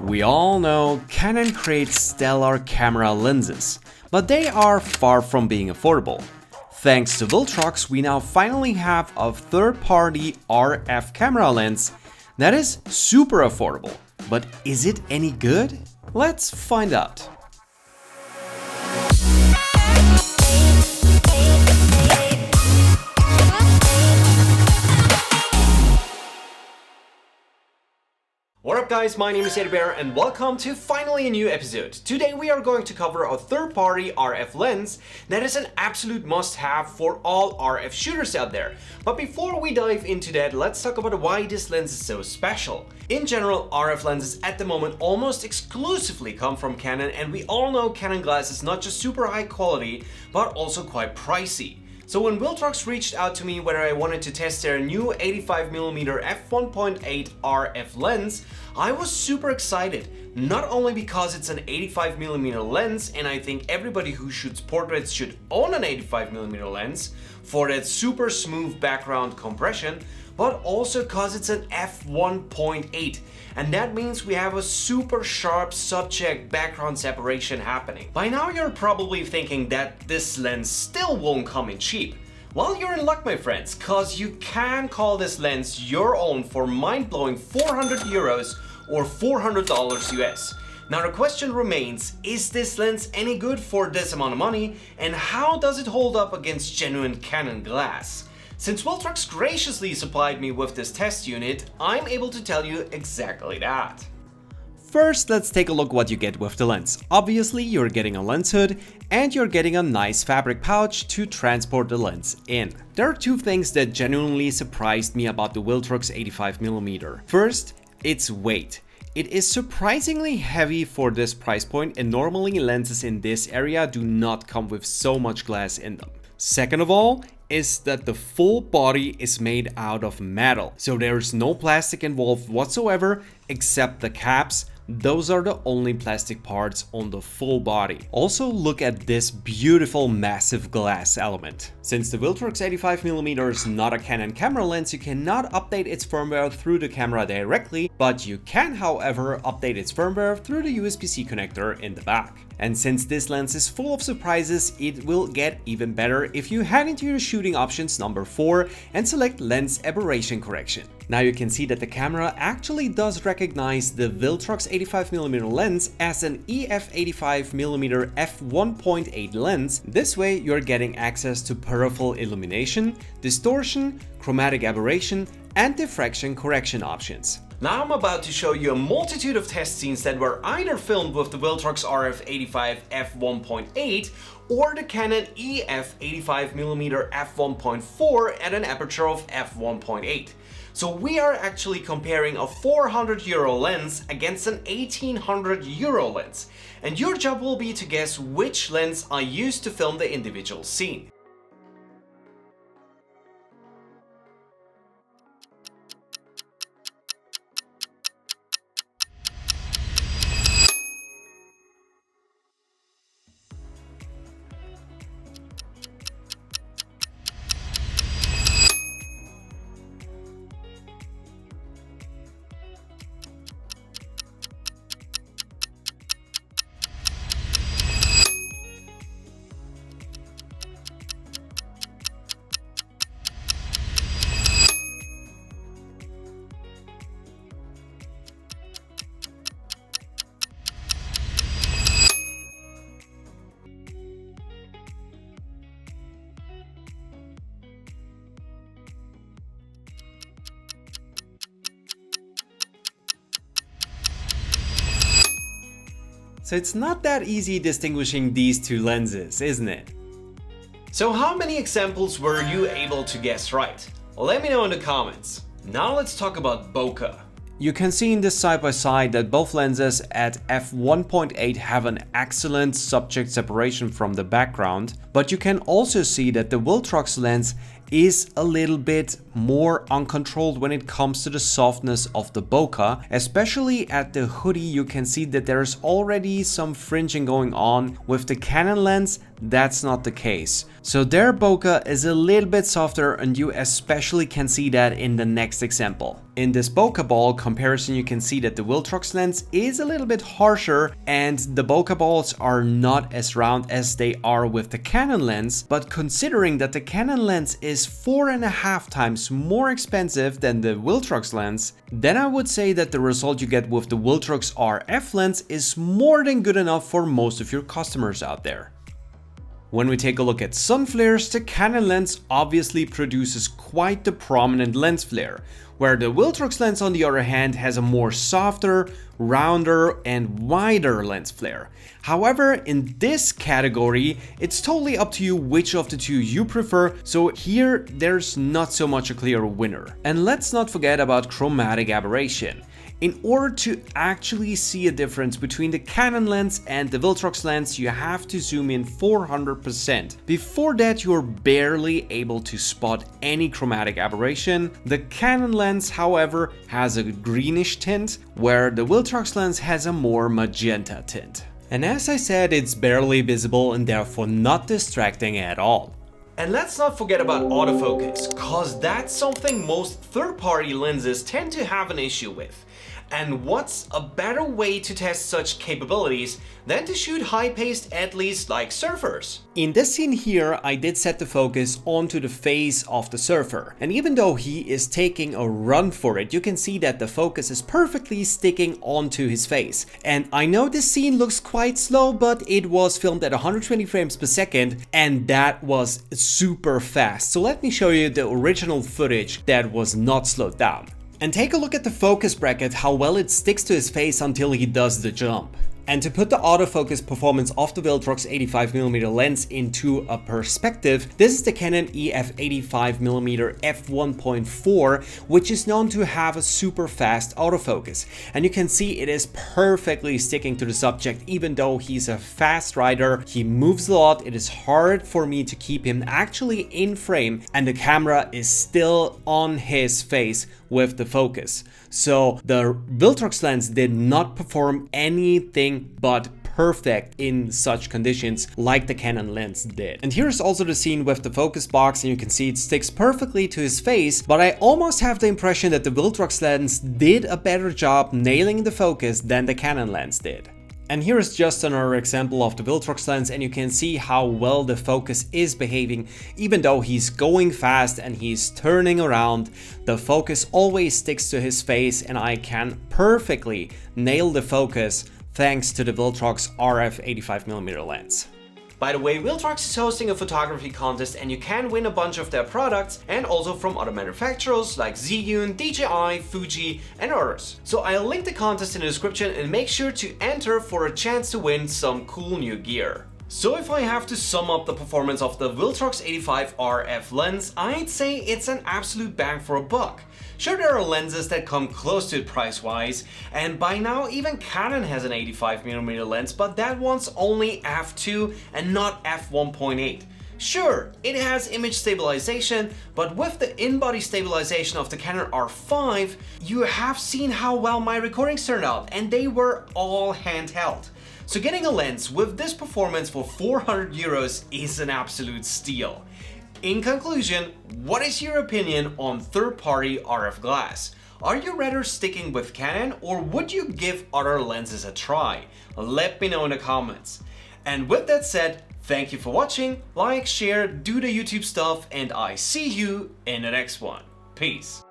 We all know Canon creates stellar camera lenses, but they are far from being affordable. Thanks to Viltrox, we now finally have a third-party RF camera lens that is super affordable. But is it any good? Let's find out. What up guys, my name is Eddiebear and welcome to finally a new episode. Today we are going to cover a third-party RF lens that is an absolute must-have for all RF shooters out there. But before we dive into that, let's talk about why this lens is so special. In general, RF lenses at the moment almost exclusively come from Canon, and we all know Canon glass is not just super high quality, but also quite pricey. So when Viltrox reached out to me whether I wanted to test their new 85mm f1.8 RF lens, I was super excited. Not only because it's an 85mm lens, and I think everybody who shoots portraits should own an 85mm lens for that super smooth background compression, but also because it's an f1.8. And that means we have a super sharp subject background separation happening. By now you're probably thinking that this lens still won't come in cheap. Well, you're in luck, my friends, cause you can call this lens your own for mind-blowing 400 euros or $400 US. Now the question remains, is this lens any good for this amount of money, and how does it hold up against genuine Canon glass? Since Viltrox graciously supplied me with this test unit, I'm able to tell you exactly that. First, let's take a look what you get with the lens. Obviously, you're getting a lens hood and you're getting a nice fabric pouch to transport the lens in. There are two things that genuinely surprised me about the Viltrox 85mm. First, its weight. It is surprisingly heavy for this price point, and normally lenses in this area do not come with so much glass in them. Second of all, is that the full body is made out of metal, so there's no plastic involved whatsoever except the caps. Those are the only plastic parts on the full body. Also, look at this beautiful massive glass element. Since the Viltrox 85mm is not a Canon camera lens, you cannot update its firmware through the camera directly, but you can, however, update its firmware through the USB-C connector in the back. And since this lens is full of surprises, it will get even better if you head into your shooting options number 4 and select lens aberration correction. Now you can see that the camera actually does recognize the Viltrox 85mm lens as an EF85mm f1.8 lens. This way you're getting access to peripheral illumination, distortion, chromatic aberration, and diffraction correction options. Now I'm about to show you a multitude of test scenes that were either filmed with the Viltrox RF85 f1.8 or the Canon EF85mm f1.4 at an aperture of f1.8. So we are actually comparing a 400 euro lens against an 1800 euro lens. And your job will be to guess which lens I used to film the individual scene. So it's not that easy distinguishing these two lenses, isn't it? So how many examples were you able to guess right? Let me know in the comments. Now let's talk about bokeh. You can see in this side by side that both lenses at f1.8 have an excellent subject separation from the background, but you can also see that the Viltrox lens is a little bit more uncontrolled when it comes to the softness of the bokeh. Especially at the hoodie, you can see that there's already some fringing going on. With the Canon lens, that's not the case. So their bokeh is a little bit softer, and you especially can see that in the next example. In this bokeh ball comparison, you can see that the Viltrox lens is a little bit harsher and the bokeh balls are not as round as they are with the Canon lens, but considering that the Canon lens is 4.5 times more expensive than the Viltrox lens, then I would say that the result you get with the Viltrox RF lens is more than good enough for most of your customers out there. When we take a look at sun flares, the Canon lens obviously produces quite the prominent lens flare, where the Viltrox lens on the other hand has a more softer, rounder and wider lens flare. However, in this category, it's totally up to you which of the two you prefer, so here there's not so much a clear winner. And let's not forget about chromatic aberration. In order to actually see a difference between the Canon lens and the Viltrox lens, you have to zoom in 400%. Before that, you're barely able to spot any chromatic aberration. The Canon lens, however, has a greenish tint, where the Viltrox lens has a more magenta tint. And as I said, it's barely visible and therefore not distracting at all. And let's not forget about autofocus, cause that's something most third-party lenses tend to have an issue with. And what's a better way to test such capabilities than to shoot high-paced at-least like surfers? In this scene here, I did set the focus onto the face of the surfer. And even though he is taking a run for it, you can see that the focus is perfectly sticking onto his face. And I know this scene looks quite slow, but it was filmed at 120 frames per second, and that was super fast. So let me show you the original footage that was not slowed down. And take a look at the focus bracket, how well it sticks to his face until he does the jump. And to put the autofocus performance of the Viltrox 85mm lens into a perspective, this is the Canon EF 85mm f1.4, which is known to have a super fast autofocus. And you can see it is perfectly sticking to the subject, even though he's a fast rider, he moves a lot, it is hard for me to keep him actually in frame, and the camera is still on his face with the focus. So the Viltrox lens did not perform anything but perfect in such conditions like the Canon lens did. And here's also the scene with the focus box, and you can see it sticks perfectly to his face, but I almost have the impression that the Viltrox lens did a better job nailing the focus than the Canon lens did. And here is just another example of the Viltrox lens, and you can see how well the focus is behaving. Even though he's going fast and he's turning around, the focus always sticks to his face, and I can perfectly nail the focus thanks to the Viltrox RF 85mm lens. By the way, Viltrox is hosting a photography contest and you can win a bunch of their products, and also from other manufacturers like Zhiyun, DJI, Fuji and others. So I'll link the contest in the description and make sure to enter for a chance to win some cool new gear. So if I have to sum up the performance of the Viltrox 85 RF lens, I'd say it's an absolute bang for a buck. Sure, there are lenses that come close to it price-wise, and by now even Canon has an 85mm lens, but that one's only f2 and not f1.8. Sure, it has image stabilization, but with the in-body stabilization of the Canon R5, you have seen how well my recordings turned out, and they were all handheld. So getting a lens with this performance for 400 euros is an absolute steal. In conclusion, what is your opinion on third-party RF glass? Are you rather sticking with Canon, or would you give other lenses a try? Let me know in the comments. And with that said, thank you for watching, like, share, do the YouTube stuff, and I see you in the next one. Peace.